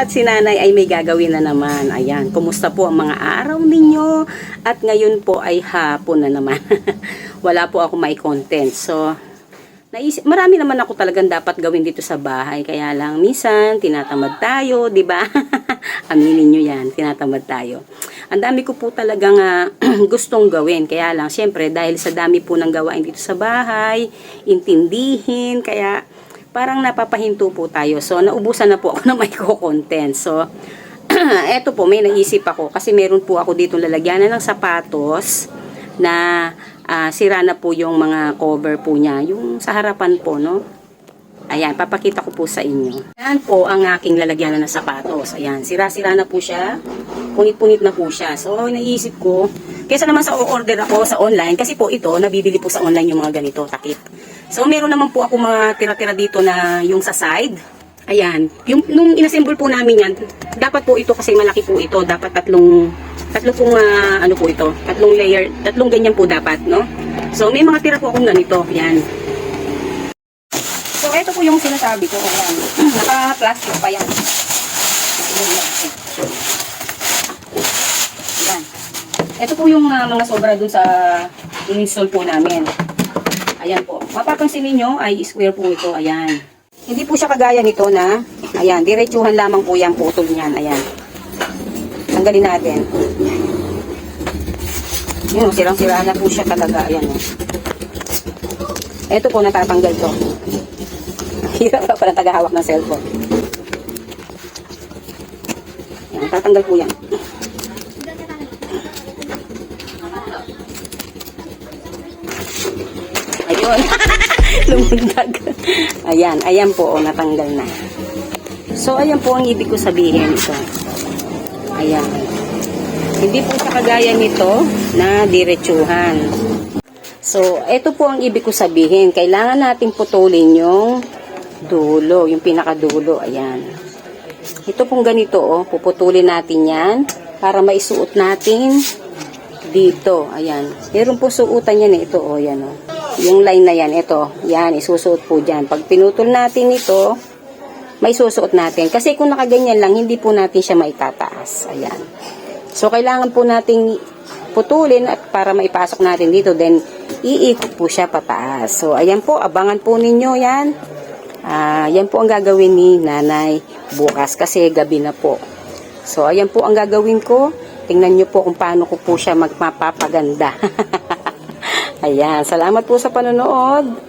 At si nanay ay may gagawin na naman. Ayan, kumusta po ang mga araw ninyo? At ngayon po ay hapon na naman. Wala po ako may content. So, marami naman ako talagang dapat gawin dito sa bahay. Kaya lang, minsan, tinatamad tayo, di ba? Aminin nyo yan, tinatamad tayo. Ang dami ko po talagang gustong gawin. Kaya lang, syempre, dahil sa dami po ng gawain dito sa bahay, intindihin, kaya parang napapahinto po tayo. So, naubusan na po ako na may content. So, eto po, may naisip ako. Kasi meron po ako dito lalagyanan ng sapatos na sira na po yung mga cover po niya. Yung sa harapan po, no? Ayan, papakita ko po sa inyo. Ayan po ang aking lalagyanan ng sapatos. Ayan, sira-sira na po siya. Punit-punit na po siya. So, naisip ko, kaysa naman sa order ako sa online, kasi po ito, nabibili po sa online yung mga ganito, takip. So, meron naman po ako mga tira-tira dito na yung sa side. Ayan. Nung inassemble po namin yan, dapat po ito kasi malaki po ito. Dapat tatlo pong ano po ito. Tatlong layer, tatlong ganyan po dapat, no? So, may mga tira po akong ganito. Ayan. So, ito po yung sinasabi ko. Ayan. Naka-plastic pa yan. Ayan. Ito po yung mga sobra dun sa install po namin. Ayan po. Mapapansin niyo ay square po ito. Ayan. Hindi po siya kagaya nito na, ayan, diretsuhan lamang po yung putol niyan. Ayan. Tanggalin natin. Yun, sirang-sira na po siya talaga. Ayan. Ito po, natatanggal to. Hirap pa pala tagahawak ng cellphone. Ayan, tatanggal po yan. Ayun. Lumundag. Ayan, ayan po, natanggal na. So, ayan po ang ibig ko sabihin ito. Ayan. Hindi po siya kagaya nito na diretsuhan. So, ito po ang ibig ko sabihin. Kailangan nating putulin yung dulo, yung pinakadulo. Ayan. Ito pong ganito, oh. Puputulin natin yan para maisuot natin dito. Ayan. Meron po suotan yan, eh. Ito, oh, yan, oh. Yung line na yan, ito, yan, isusuot po dyan. Pag pinutol natin ito, may susuot natin. Kasi kung nakaganyan lang, hindi po natin siya maitataas. Ayan. So, kailangan po nating putulin at para maipasok natin dito, then, iikot po siya pataas. So, ayan po, abangan po ninyo yan. Yan po ang gagawin ni nanay bukas kasi gabi na po. So, ayan po ang gagawin ko. Tingnan nyo po kung paano ko po siya magmapapaganda. Ayan, salamat po sa panonood.